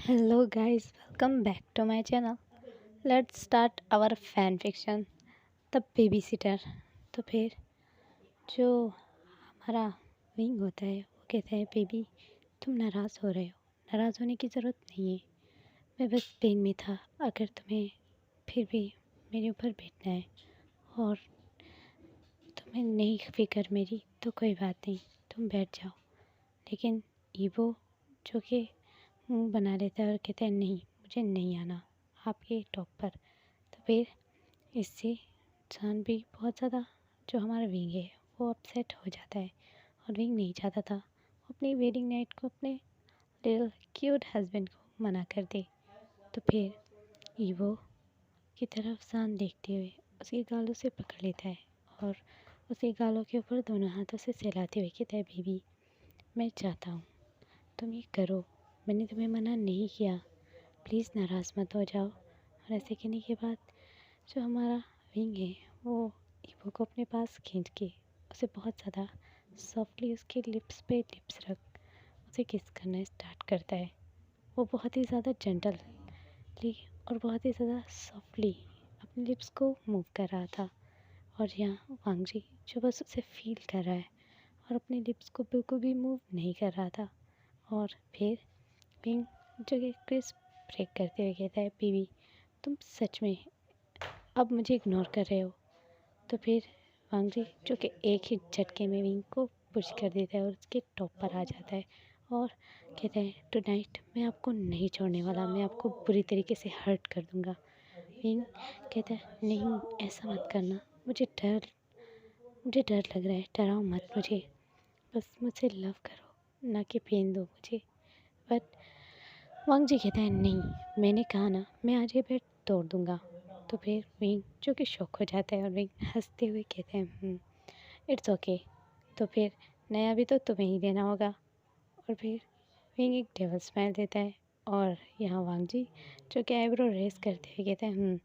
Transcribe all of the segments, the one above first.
Hello guys, welcome back to my channel. Let's start our fan fiction, The Babysitter। तो फिर जो हमारा wing होता है वो कहता है बेबी तुम नाराज़ हो रहे हो, नाराज़ होने की ज़रूरत नहीं है, मैं बस पेन में था। अगर तुम्हें फिर भी मेरे ऊपर बैठना है और तुम्हें नहीं फिक्र मेरी तो कोई बात नहीं, तुम बैठ जाओ। लेकिन ईवो जो कि मुंह बना लेता है और कहता है नहीं मुझे नहीं आना आपके टॉप पर। तो फिर इससे इंसान भी बहुत ज़्यादा जो हमारा विंग है वो अपसेट हो जाता है और विंग नहीं चाहता था वो अपनी वेडिंग नाइट को अपने लिटिल क्यूट हस्बैंड को मना कर दे। तो फिर ईवो की तरफ सान देखते हुए उसके गालों से पकड़ लेता है और उसके गालों के ऊपर दोनों हाथों से सहलाते हुए कहता है बेबी मैं चाहता हूँ तुम ये करो, मैंने तुम्हें मना नहीं किया, प्लीज़ नाराज़ मत हो जाओ। और ऐसे कहने के बाद जो हमारा विंग है वो ईवो को अपने पास खींच के उसे बहुत ज़्यादा सॉफ्टली उसके लिप्स पे लिप्स रख उसे किस करना स्टार्ट करता है। वो बहुत ही ज़्यादा जेंटली और बहुत ही ज़्यादा सॉफ्टली अपने लिप्स को मूव कर रहा था और यहाँ वांगजी जो बस उसे फील कर रहा है और अपने लिप्स को बिल्कुल भी मूव नहीं कर रहा था। और फिर विंग जो कि क्रिस ब्रेक करते हुए कहता है बेबी तुम सच में अब मुझे इग्नोर कर रहे हो। तो फिर वांगजी जो कि एक ही झटके में विंग को पुश कर देता है और उसके टॉप पर आ जाता है और कहता है टुनाइट मैं आपको नहीं छोड़ने वाला, मैं आपको बुरी तरीके से हर्ट कर दूंगा। विंग कहता है नहीं ऐसा मत करना, मुझे डर लग रहा है, डराओ मत मुझे, बस मुझसे लव करो ना कि पेन दो मुझे। बट वांगजी कहता है नहीं मैंने कहा ना मैं आज ये बेड तोड़ दूंगा। तो फिर विंग जो कि शॉक हो जाता है और विंग हंसते हुए कहते हैं इट्स ओके। तो फिर नया भी तो तुम्हें ही देना होगा। और फिर विंग एक डेवल स्माइल देता है और यहाँ वांगजी जो कि आईब्रो रेस करते हुए कहते हैं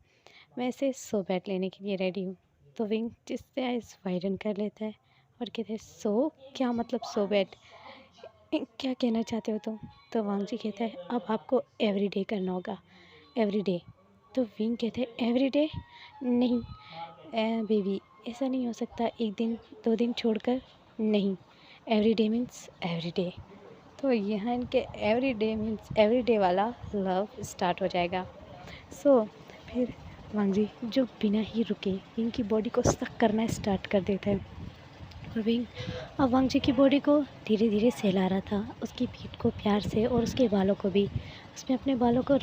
मैं इसे सो बैट लेने के लिए रेडी हूँ। तो विंग जिससे आइस वाइडन कर लेता है और कहते हैं सो क्या मतलब सो बैट, क्या कहना चाहते हो तुम। तो वांगजी कहता है अब आपको एवरीडे करना होगा, एवरीडे। तो विंग कहते हैं एवरीडे नहीं बेबी ऐसा नहीं हो सकता, एक दिन दो दिन छोड़कर नहीं, एवरीडे मीन्स एवरीडे। तो यहाँ इनके एवरीडे मीन्स एवरीडे वाला लव स्टार्ट हो जाएगा। फिर वांगजी जो बिना ही रुके विंग की बॉडी को सक करना स्टार्ट कर देता है और विंग अब वांगजी की बॉडी को धीरे धीरे सहला रहा था, उसकी पीठ को प्यार से और उसके बालों को भी। उसने अपने बालों को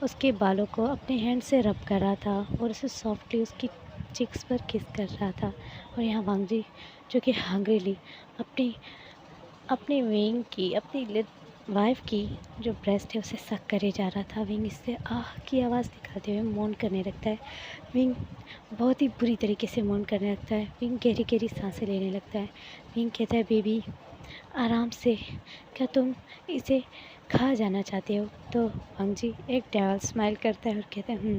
उसके बालों को अपने हैंड से रब कर रहा था और उसे सॉफ्टली उसकी चिक्स पर किस कर रहा था। और यहाँ वांगजी जो कि हंग्रीली अपनी अपनी विंग की अपनी वाइफ की जो ब्रेस्ट है उसे सक करे जा रहा था। विंग इससे आह की आवाज़ निकालते हुए मौन करने लगता है। विंग बहुत ही बुरी तरीके से मौन करने लगता है। विंग गहरी गहरी सांसें लेने लगता है। विंग कहता है बेबी आराम से, क्या तुम इसे खा जाना चाहते हो। तो वांगजी एक डेवल स्माइल करता है और कहता है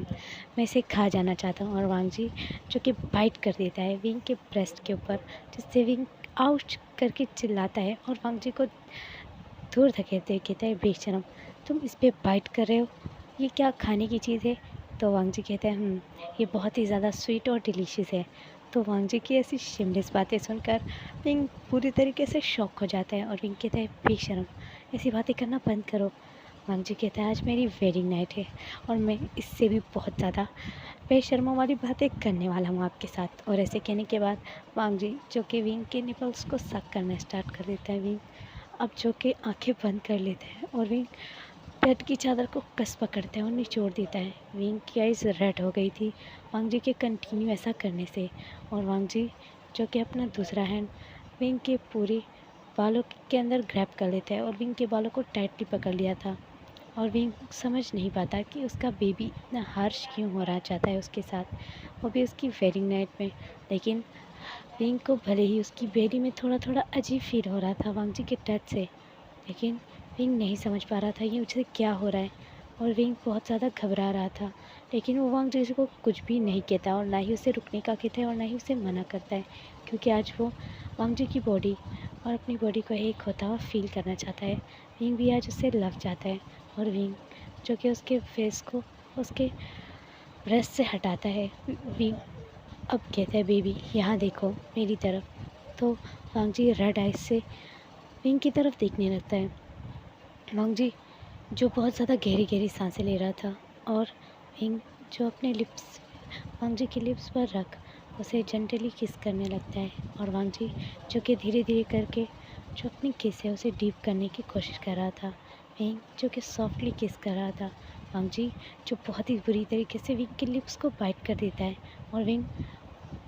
मैं इसे खा जाना चाहता हूँ। और वांगजी जो कि बाइट कर देता है विंग के ब्रेस्ट के ऊपर, जिससे विंग आउच करके चिल्लाता है और वांगजी को दूर धकेलते हुए कहता है बेशरम तुम इस पे बाइट कर रहे हो, ये क्या खाने की चीज़ है। तो वांगजी कहता है ये बहुत ही ज़्यादा स्वीट और डिलीशियस है। तो वांगजी की ऐसी शिमलेस बातें सुनकर विंग पूरी तरीके से शॉक हो जाता है और विंग कहता है बेशरम ऐसी बातें करना बंद करो। वांगजी कहता है आज मेरी वेडिंग नाइट है और मैं इससे भी बहुत ज़्यादा बेशर्मों वाली बातें करने वाला हूँ आपके साथ। और ऐसे कहने के बाद वांगजी जो कि विंग के निपल्स को सक करना स्टार्ट कर देता है। विंग अब जो कि आंखें बंद कर लेता है और विंग बेड की चादर को कस पकड़ता है और निचोड़ देता है। विंग की आइज़ रेड हो गई थी वांगजी के कंटिन्यू ऐसा करने से। और वांगजी जो कि अपना दूसरा हैंड विंग के पूरे बालों के अंदर ग्रैब कर लेता है और विंग के बालों को टाइटली पकड़ लिया था। और विंग समझ नहीं पाता कि उसका बेबी इतना हार्श क्यों हो रहा चाहता है उसके साथ, वो भी उसकी वेडिंग नाइट में। लेकिन विंग को भले ही उसकी बेडी में थोड़ा थोड़ा अजीब फील हो रहा था वांगजी के टच से, लेकिन विंग नहीं समझ पा रहा था ये मुझसे क्या हो रहा है। और विंग बहुत ज़्यादा घबरा रहा था, लेकिन वो वांगजी को कुछ भी नहीं कहता और ना ही उसे रुकने का कहता है और ना ही उसे मना करता है, क्योंकि आज वो वांगजी की बॉडी और अपनी बॉडी को एक होता हुआ फील करना चाहता है। विंग भी आज उससे लव चाहता है और विंग जो कि उसके फेस को उसके ब्रेस्ट से हटाता है। विंग अब कहता है बेबी यहाँ देखो मेरी तरफ। तो वांग जी रेड आइज से विंग की तरफ देखने लगता है। वांग जी जो बहुत ज़्यादा गहरी गहरी सांसें ले रहा था और विंग जो अपने लिप्स वांग जी के लिप्स पर रख उसे जेंटली किस करने लगता है। और वांग जी जो कि धीरे धीरे करके जो अपनी किस है उसे डीप करने की कोशिश कर रहा था। विंग जो कि सॉफ्टली किस कर रहा था। वांग जी जो बहुत ही बुरी तरीके से विंग के लिप्स को बाइट कर देता है और विंग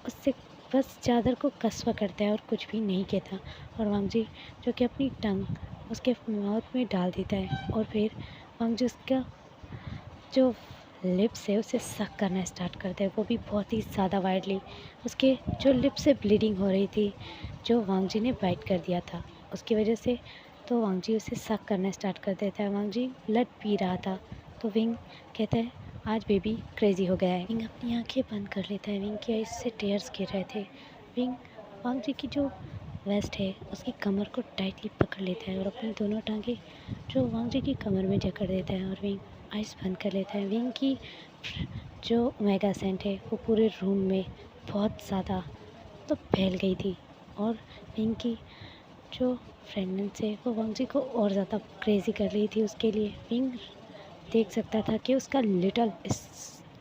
उससे बस चादर को कस पकड़ता है और कुछ भी नहीं कहता। और वांग जी जो कि अपनी टंग उसके माउथ में डाल देता है और फिर वांग जी उसका जो लिप्स है उसे सक करना स्टार्ट करता है, वो भी बहुत ही ज़्यादा वाइडली। उसके जो लिप्स से ब्लीडिंग हो रही थी जो वांग जी ने बाइट कर दिया था उसकी वजह से। तो वांग जी उसे सक करना स्टार्ट कर देता है। वांग जी ब्लड पी रहा था। तो विंग कहता है आज बेबी क्रेजी हो गया है। विंग अपनी आंखें बंद कर लेता है। विंग की आइज से टेयर्स गिर रहे थे। विंग वांग जी की जो वेस्ट है उसकी कमर को टाइटली पकड़ लेता है और अपनी दोनों टांगें जो वांग जी की कमर में जकड़ देता है और विंग आइस बंद कर लेता है। विंग की जो ओमेगा सेंट है वो पूरे रूम में बहुत ज़्यादा तो फैल गई थी और विंग की जो फ्रेगनेंस है वो वांग जी को और ज़्यादा क्रेजी कर रही थी। उसके लिए विंग देख सकता था कि उसका लिटिल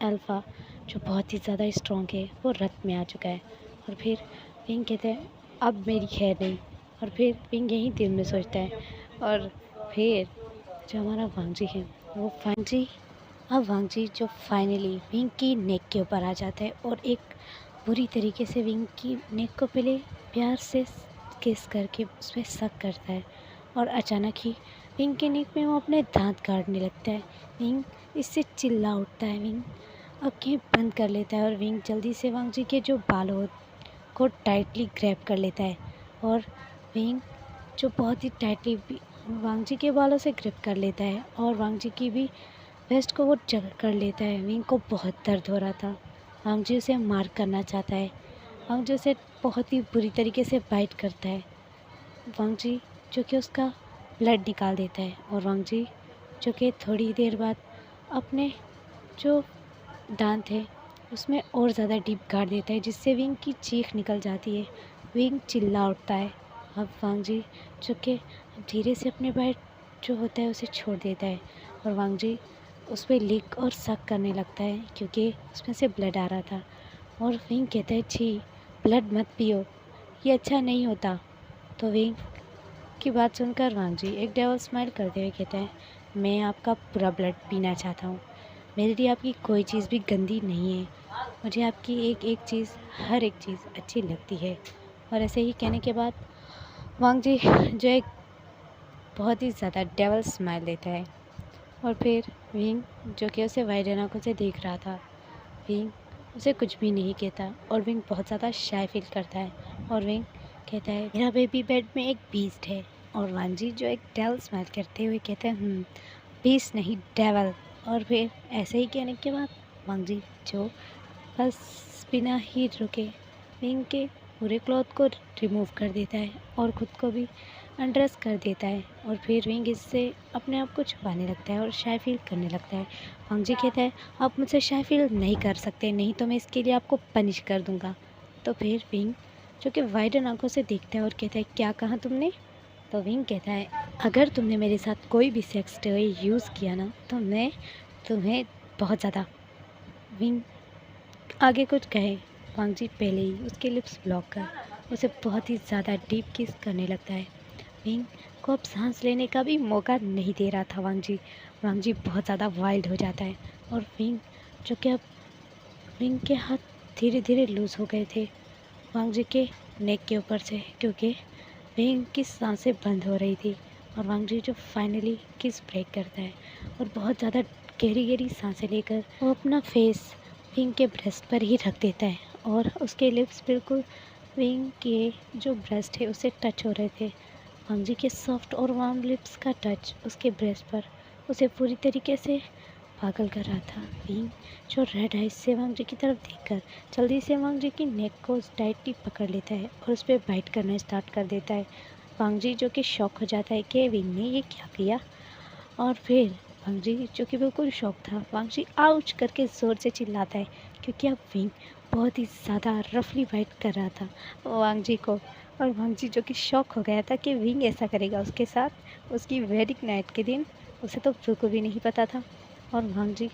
अल्फ़ा जो बहुत ही ज़्यादा स्ट्रॉन्ग है वो रथ में आ चुका है। और फिर विंग कहते हैं अब मेरी खैर नहीं। और फिर विंग यही दिल में सोचता है। और फिर जो हमारा वांग जी है वो वांग जी जो फाइनली विंग की नेक के ऊपर आ जाता है और एक बुरी तरीके से विंग की नेक को पहले प्यार से किस करके उस पर सक करता है और अचानक ही विंग के नेक में वो अपने दांत काटने लगता है। विंग इससे चिल्ला उठता है। विंग आँखें बंद कर लेता है और विंग जल्दी से वांग जी के जो बालों को टाइटली ग्रैब कर लेता है और विंग जो बहुत ही टाइटली वांग जी के बालों से ग्रिप कर लेता है और वांग जी की भी वेस्ट को वो जकड़ कर लेता है। विंग को बहुत दर्द हो रहा था। वांग जी उसे मार करना चाहता है। वांग जी उसे बहुत ही बुरी तरीके से बाइट करता है। वांग जी जो कि उसका ब्लड निकाल देता है और वांग जी जो कि थोड़ी देर बाद अपने जो दांत है उसमें और ज़्यादा डीप गाड़ देता है जिससे विंग की चीख निकल जाती है। विंग चिल्ला उठता है। अब वांग जी जो कि धीरे से अपने बाइट जो होता है उसे छोड़ देता है और वांग जी उस पर लिक और सक करने लगता है क्योंकि उसमें से ब्लड आ रहा था। और विंग कहता है छी ब्लड मत पियो, ये अच्छा नहीं होता। तो विंग की बात सुनकर वांग जी एक डेवल स्माइल करते हुए कहता है मैं आपका पूरा ब्लड पीना चाहता हूँ। मेरे लिए आपकी कोई चीज़ भी गंदी नहीं है। मुझे आपकी एक एक चीज़ हर एक चीज़ अच्छी लगती है। और ऐसे ही कहने के बाद वांग जी जो एक बहुत ही ज़्यादा डेवल स्माइल देता है और फिर विंग जो कि उसे वाइड आंखों से देख रहा था। विंग उसे कुछ भी नहीं कहता और विंग बहुत ज़्यादा शाय फील करता है और विंग कहता है मेरा बेबी बेड में एक बीस्ट है। और वांग जी जो एक डेवल स्माइल करते हुए कहते हैं बीस्ट नहीं डेवल। और फिर ऐसे ही कहने के बाद वांग जी जो बस बिना ही रुके विंग के पूरे क्लॉथ को रिमूव कर देता है और ख़ुद को भी अनड्रेस कर देता है और फिर विंग इससे अपने आप को छुपाने लगता है और शाय फील करने लगता है। वांग जी कहता है आप मुझसे शाय फील नहीं कर सकते, नहीं तो मैं इसके लिए आपको पनिश कर दूँगा। तो फिर विंग जो कि वाइड आंखों से देखता है और कहता है क्या कहा तुमने। तो विंग कहता है अगर तुमने मेरे साथ कोई भी सेक्स टॉय यूज़ किया ना तो मैं तुम्हें बहुत ज़्यादा। विंग आगे कुछ कहे वांग जी पहले ही उसके लिप्स ब्लॉक कर उसे बहुत ही ज़्यादा डीप किस करने लगता है। विंग को अब सांस लेने का भी मौका नहीं दे रहा था वांग जी। वांग जी बहुत ज़्यादा वाइल्ड हो जाता है और विंग जो कि अब विंग के हाथ धीरे धीरे लूज़ हो गए थे वांग जी के नेक के ऊपर से क्योंकि विंग की सांसें बंद हो रही थी। और वांग जी जो फाइनली किस ब्रेक करता है और बहुत ज़्यादा गहरी गहरी सांसें लेकर वो अपना फेस विंग के ब्रेस्ट पर ही रख देता है और उसके लिप्स बिल्कुल विंग के जो ब्रेस्ट है उससे टच हो रहे थे। वांग जी के सॉफ्ट और वार्म लिप्स का टच उसके ब्रेस्ट पर उसे पूरी तरीके से पागल कर रहा था। विंग जो रेड आइज से वांग जी की तरफ देखकर जल्दी से वांग जी की नेक को टाइटली पकड़ लेता है और उस पर बाइट करना स्टार्ट कर देता है। वांग जी जो कि शॉक हो जाता है कि विंग ने ये क्या किया। और फिर वांगजी जो कि बिल्कुल शॉक था, वांगजी आउच करके ज़ोर से चिल्लाता है क्योंकि अब विंग बहुत ही ज़्यादा रफली बाइट कर रहा था वांगजी को। और वांगजी जो कि शॉक हो गया था कि विंग ऐसा करेगा उसके साथ उसकी वेडिंग नाइट के दिन, उसे तो बिल्कुल भी नहीं पता था। और वांगजी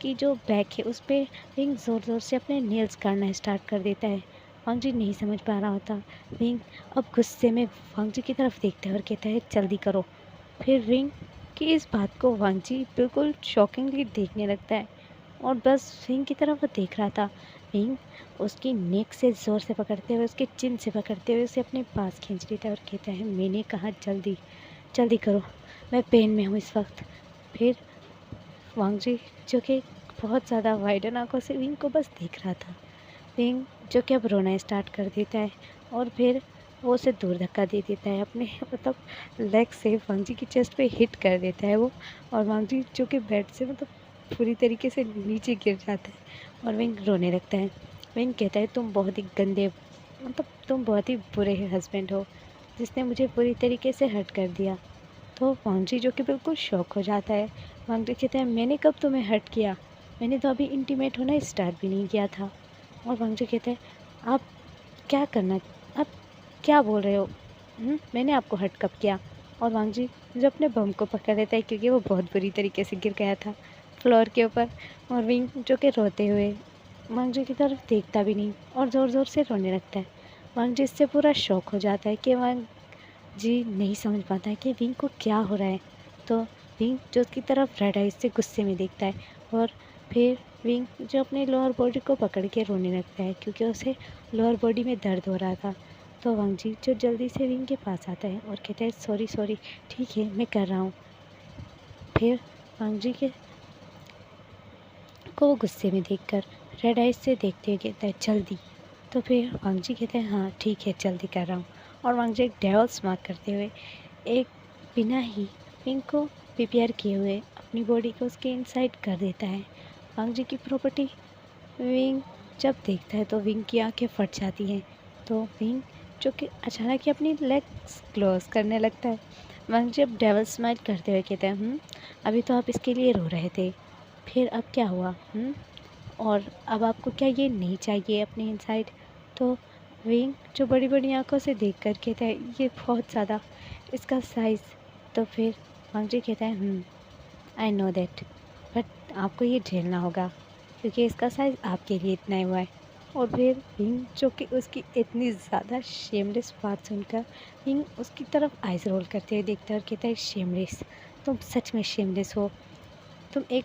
की जो बैक है उस पर विंग ज़ोर ज़ोर से अपने नेल्स काटना स्टार्ट कर देता है। वांगजी नहीं समझ पा रहा होता। विंग अब गुस्से में वांगजी की तरफ देखता है और कहता है जल्दी करो। फिर विंग की इस बात को वांगजी बिल्कुल शॉकिंगली देखने लगता है और बस विंग की तरफ वो देख रहा था। विंग उसकी नेक से ज़ोर से पकड़ते हुए, उसके चिन से पकड़ते हुए उसे अपने पास खींच लेता है और कहता है मैंने कहा जल्दी जल्दी करो, मैं पेन में हूँ इस वक्त। फिर वांगजी जो कि बहुत ज़्यादा वाइडन आंखों से विंग को बस देख रहा था। विंग जो कि अब रोना स्टार्ट कर देता है और फिर वो उसे दूर धक्का दे देता है अपने मतलब लेग से वांगजी की चेस्ट पे हिट कर देता है वो। और वांगजी जो कि बेड से मतलब पूरी तरीके से नीचे गिर जाता है और विंग रोने लगता है। विंग कहता है तुम बहुत ही गंदे, मतलब तुम बहुत ही बुरे हस्बैंड हो जिसने मुझे पूरी तरीके से हर्ट कर दिया। तो वांगजी जो कि बिल्कुल शॉक हो जाता है। वांगजी कहता है मैंने कब तुम्हें हर्ट किया, मैंने तो अभी इंटीमेट होना स्टार्ट भी नहीं किया था। और वांगजी कहता है आप क्या करना, आप क्या बोल रहे हो, मैंने आपको हर्ट कब किया। और वांगजी जो अपने बम को पकड़ लेता है क्योंकि वो बहुत बुरी तरीके से गिर गया था फ्लोर के ऊपर। और विंग जो कि रोते हुए वांगजी की तरफ देखता भी नहीं और ज़ोर ज़ोर से रोने लगता है। वांगजी इससे पूरा शॉक हो जाता है कि जी नहीं समझ पाता है कि विंग को क्या हो रहा है। तो विंग जो उसकी तरफ रेड आइज से गुस्से में देखता है और फिर विंग जो अपने लोअर बॉडी को पकड़ के रोने लगता है क्योंकि उसे लोअर बॉडी में दर्द हो रहा था। तो वांगजी जो जल्दी से विंग के पास आता है और कहता है सॉरी सॉरी, ठीक है मैं कर रहा हूँ। फिर वांगजी के को वो गुस्से में देखकर रेड आइज से देखते हुए कहता है जल्दी। तो फिर वांगजी कहते हैं हाँ ठीक है जल्दी कर रहा हूँ। और वांगजी एक डेवल स्मार्ट करते हुए एक बिना ही विंग को प्रिपेयर किए हुए अपनी बॉडी को उसके इनसाइड कर देता है। वांगजी की प्रॉपर्टी विंग जब देखता है तो विंग की आंखें फट जाती हैं। तो विंग जो कि अचानक ही अपनी लेग्स क्लोज करने लगता है। वांगजी अब डेवल स्माइल करते हुए कहते हैं अभी तो आप इसके लिए रो रहे थे, फिर अब क्या हुआ, और अब आपको क्या ये नहीं चाहिए अपने इनसाइड। तो विंग जो बड़ी बड़ी आंखों से देख कर कहता है ये बहुत ज़्यादा, इसका साइज़। तो फिर वांगजी कहता है आई नो दैट, बट आपको ये झेलना होगा क्योंकि इसका साइज़ आपके लिए इतना ही हुआ है। और फिर विंग जो कि उसकी इतनी ज़्यादा शेमलेस बात सुनकर विंग उसकी तरफ आइज रोल करते हुए देखता है और कहता है शेमलेस, तुम सच में शेमलेस हो, तुम एक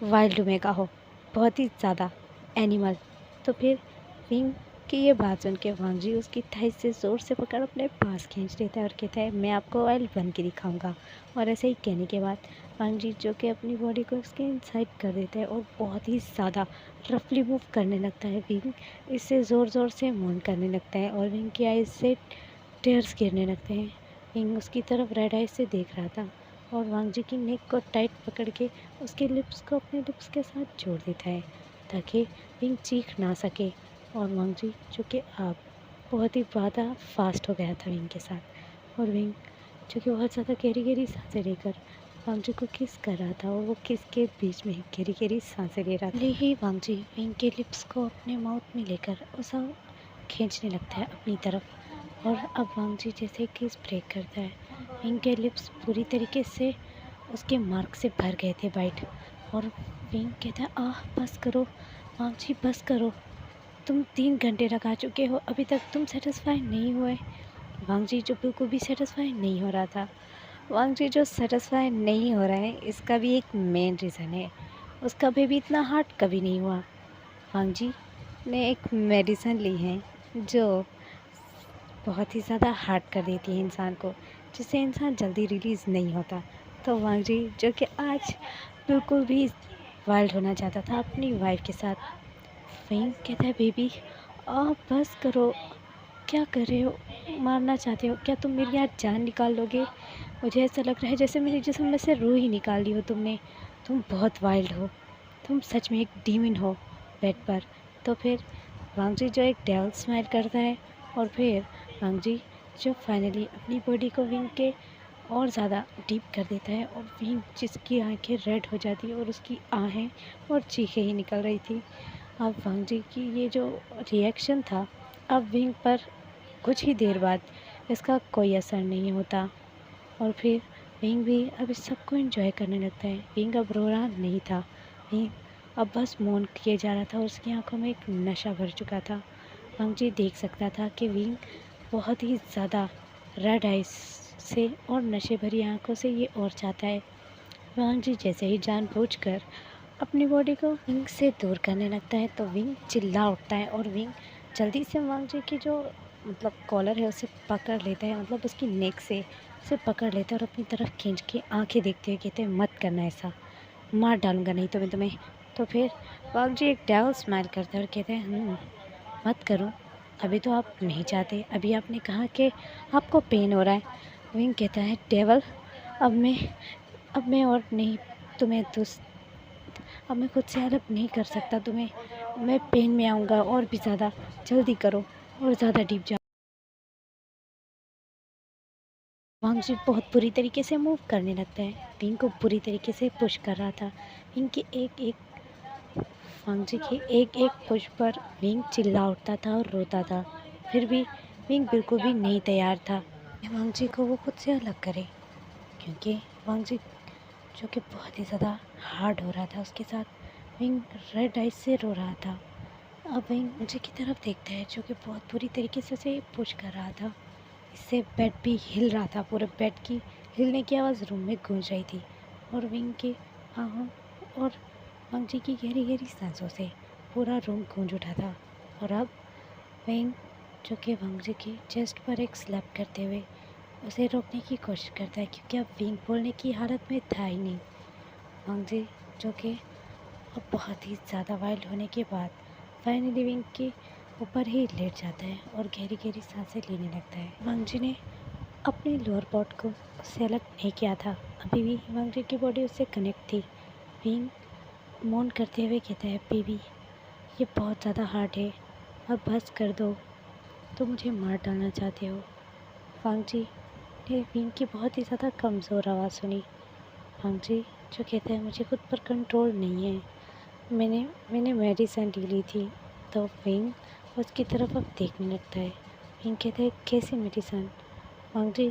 वाइल्ड ओमेगा हो, बहुत ही ज़्यादा एनिमल। तो फिर विंग की ये बात सुन के वांगजी उसकी थाई से ज़ोर से पकड़ अपने पास खींच लेता है और कहता है मैं आपको वाइल्ड बन के दिखाऊंगा। और ऐसे ही कहने के बाद वांगजी जो कि अपनी बॉडी को उसके इनसाइड कर देता है और बहुत ही ज़्यादा रफली मूव करने लगता है। विंग इससे ज़ोर ज़ोर से मून करने लगता है और विंग की आइज़ से टेयर्स गिरने लगते हैं। विंग उसकी तरफ रेड आइज से देख रहा था और वांगजी की नेक को टाइट पकड़ के उसके लिप्स को अपने लिप्स के साथ जोड़ देता है ताकि विंग चीख ना सके। और वांगजी जो कि अब बहुत ही ज़्यादा फास्ट हो गया था विंग के साथ। और विंग जो कि बहुत ज़्यादा गहरी गहरी सांसें लेकर वांगजी को किस कर रहा था और वो किस के बीच में गहरी गहरी सांसें ले रहा था। ही वांगजी विंग के लिप्स को अपने माउथ में लेकर उसे खींचने लगता है अपनी तरफ। और अब वांगजी जैसे किस ब्रेक करता है, विंग के लिप्स पूरी तरीके से उसके मार्क से भर गए थे वाइट। और विंग कहता है आह बस करो वांगजी बस करो, तुम 3 घंटे लगा चुके हो अभी तक तुम सेटिस्फाई नहीं हुए। वांगजी जो बिल्कुल भी सेटिस्फाई नहीं हो रहा था। वांगजी जो सेटिस्फाई नहीं हो रहा है इसका भी एक मेन रीज़न है, उसका बेबी इतना हार्ड कभी नहीं हुआ। वांगजी ने एक मेडिसिन ली है जो बहुत ही ज़्यादा हार्ड कर देती है इंसान को, जिससे इंसान जल्दी रिलीज़ नहीं होता। तो वांगजी जो कि आज बिल्कुल भी वाइल्ड होना चाहता था अपनी वाइफ के साथ। विंग कहता है बेबी आप बस करो, क्या कर रहे हो, मारना चाहते हो क्या, तुम मेरी आज जान निकाल लोगे, मुझे ऐसा लग रहा है जैसे मेरे जिस्म में से रूह ही निकाल ली हो तुमने, तुम बहुत वाइल्ड हो, तुम सच में एक डीमन हो बेड पर। तो फिर वांगजी जो एक डेविल स्माइल करता है और फिर वांगजी जो फाइनली अपनी बॉडी को विंग के और ज़्यादा डीप कर देता है और विंग जिसकी आंखें रेड हो जाती है और उसकी आहें और चीखें ही निकल रही थी। अब वांग जी की ये जो रिएक्शन था, अब विंग पर कुछ ही देर बाद इसका कोई असर नहीं होता और फिर विंग भी अब इस सबको एंजॉय करने लगता है। विंग अब रो रहा नहीं था, विंग अब बस मौन किए जा रहा था और उसकी आंखों में एक नशा भर चुका था। वांग जी देख सकता था कि विंग बहुत ही ज़्यादा रेड आइज से और नशे भरी आंखों से ये और चाहता है। वांग जी जैसे ही जानबूझकर अपनी बॉडी को विंग से दूर करने लगता है तो विंग चिल्ला उठता है और विंग जल्दी से वांग जी की जो कॉलर है उसे पकड़ लेता है, उसकी नेक से उसे पकड़ लेता है और अपनी तरफ खींच के आंखें देखते हुए कहते हैं मत करना ऐसा, मार डालूंगा नहीं तो मैं तुम्हें। तो फिर वांग जी एक डेविल स्माइल करते हैं और कहते हैं मत करो, अभी तो आप नहीं चाहते, अभी आपने कहा कि आपको पेन हो रहा है। विंग कहता है डेविल, अब मैं और नहीं तुम्हें अब मैं खुद से अलग नहीं कर सकता तुम्हें, मैं पेन में आऊँगा और भी ज़्यादा, जल्दी करो और ज़्यादा डीप जा। वांग जी बहुत बुरी तरीके से मूव करने लगता है, विंग को बुरी तरीके से पुश कर रहा था। विंग के वांग जी के एक एक पुश पर विंग चिल्ला उठता था और रोता था, फिर भी विंग बिल्कुल भी नहीं तैयार था वांग जी को वो खुद से अलग करे, क्योंकि वांग जी जो कि बहुत ही ज़्यादा हार्ड हो रहा था उसके साथ, विंग रेड आइज से रो रहा था। अब विंग मुझे की तरफ देखता है जो कि बहुत बुरी तरीके से उसे पुश कर रहा था। इससे बेड भी हिल रहा था, पूरे बेड की हिलने की आवाज़ रूम में गूंज रही थी और विंग के आहों और वांग जी की गहरी गहरी सांसों से पूरा रूम गूंज उठा था। और अब विंग जो कि वांग जी की चेस्ट पर एक स्लैप करते हुए उसे रोकने की कोशिश करता है, क्योंकि अब विंग बोलने की हालत में था ही नहीं। वांग जी जो कि अब बहुत ही ज़्यादा वाइल्ड होने के बाद फाइनली विंग के ऊपर ही लेट जाता है और गहरी गहरी सांसें लेने लगता है। वांग जी ने अपने लोअर पार्ट को उससे अलग नहीं किया था, अभी भी वांग जी की बॉडी उससे कनेक्ट थी। विंग मौन करते हुए कहता है बेबी, ये बहुत ज़्यादा हार्ड है, अब बस कर दो, तो मुझे मार डालना चाहते हो। वांग जी ने विंग की बहुत ही ज़्यादा कमज़ोर आवाज़ सुनी। वांग जी जो कहता है मुझे खुद पर कंट्रोल नहीं है, मैंने मेडिसिन ली ली थी। तो विंग उसकी तरफ अब देखने लगता है। विंग कहता है कैसी मेडिसिन? वांग जी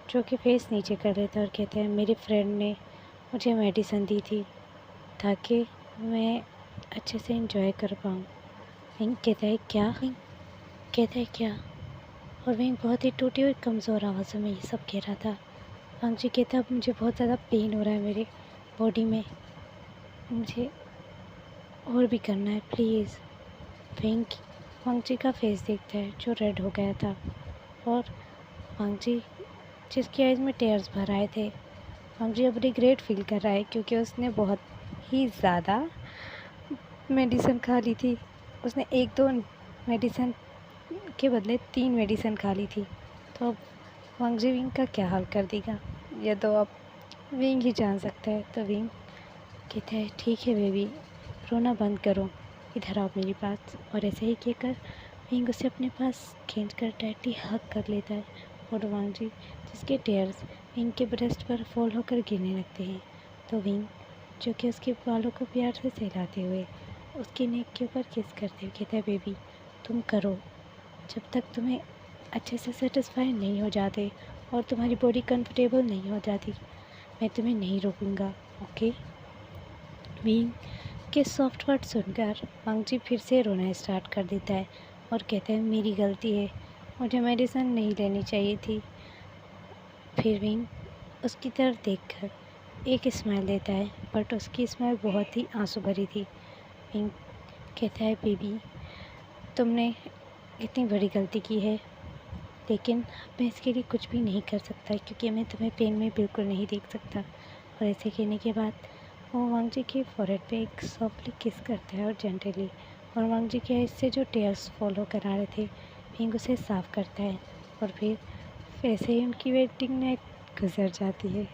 जो कि फेस नीचे कर लेता है और कहते हैं मेरे फ्रेंड ने मुझे मेडिसिन दी थी ताकि मैं अच्छे से एंजॉय कर पाऊँ। विंग कहता है क्या? विंग कहता है क्या? और विंग बहुत ही टूटी हुई कमज़ोर आवाज़ों में ये सब कह रहा था। वांग जी कहता है अब मुझे बहुत ज़्यादा पेन हो रहा है मेरे बॉडी में, मुझे और भी करना है प्लीज़। विंग वांग जी का फेस देखता है जो रेड हो गया था और वांग जी जिसकी आइज़ में टेयर्स भर आए थे, वांग जी अब रिग्रेट फील कर रहा है क्योंकि उसने बहुत ही ज़्यादा मेडिसिन खा ली थी। उसने 1-2 मेडिसिन के बदले 3 मेडिसिन खा ली थी। तो अब वांग जी विंग का क्या हाल कर देगा, ये तो अब विंग ही जान सकता है। तो विंग कहता है ठीक है बेबी, रोना बंद करो, इधर आओ मेरे पास। और ऐसे ही कहकर विंग उसे अपने पास खींच कर टाइटली हग कर लेता है और वांग जी जिसके टेयर्स विंग के ब्रेस्ट पर फॉल होकर गिरने लगते हैं, तो विंग जो कि उसके बालों को प्यार से सहलाते हुए उसकी नेक के ऊपर किस करते हुए कहता है बेबी तुम करो, जब तक तुम्हें अच्छे से सेटिस्फाई नहीं हो जाते और तुम्हारी बॉडी कंफर्टेबल नहीं हो जाती मैं तुम्हें नहीं रोकूंगा, ओके। विंग के सॉफ्ट वर्ड सुनकर वांग जी फिर से रोना स्टार्ट कर देता है और कहता है मेरी गलती है, मुझे मेडिसिन नहीं लेनी चाहिए थी। फिर विंग उसकी तरफ देखकर एक स्माइल देता है, बट उसकी स्माइल बहुत ही आंसू भरी थी। विंग कहता है बेबी तुमने इतनी बड़ी गलती की है, लेकिन मैं इसके लिए कुछ भी नहीं कर सकता क्योंकि मैं तुम्हें पेन में बिल्कुल नहीं देख सकता। और ऐसे कहने के बाद वो वांग जी के फॉरहेड पे एक सॉफ्टली किस करता है और जेंटली, और वांग जी के आइज से जो टेयर्स फॉलो करा रहे थे विंग उसे साफ़ करता है और फिर ऐसे ही उनकी वेटिंग नाइट गुजर जाती है।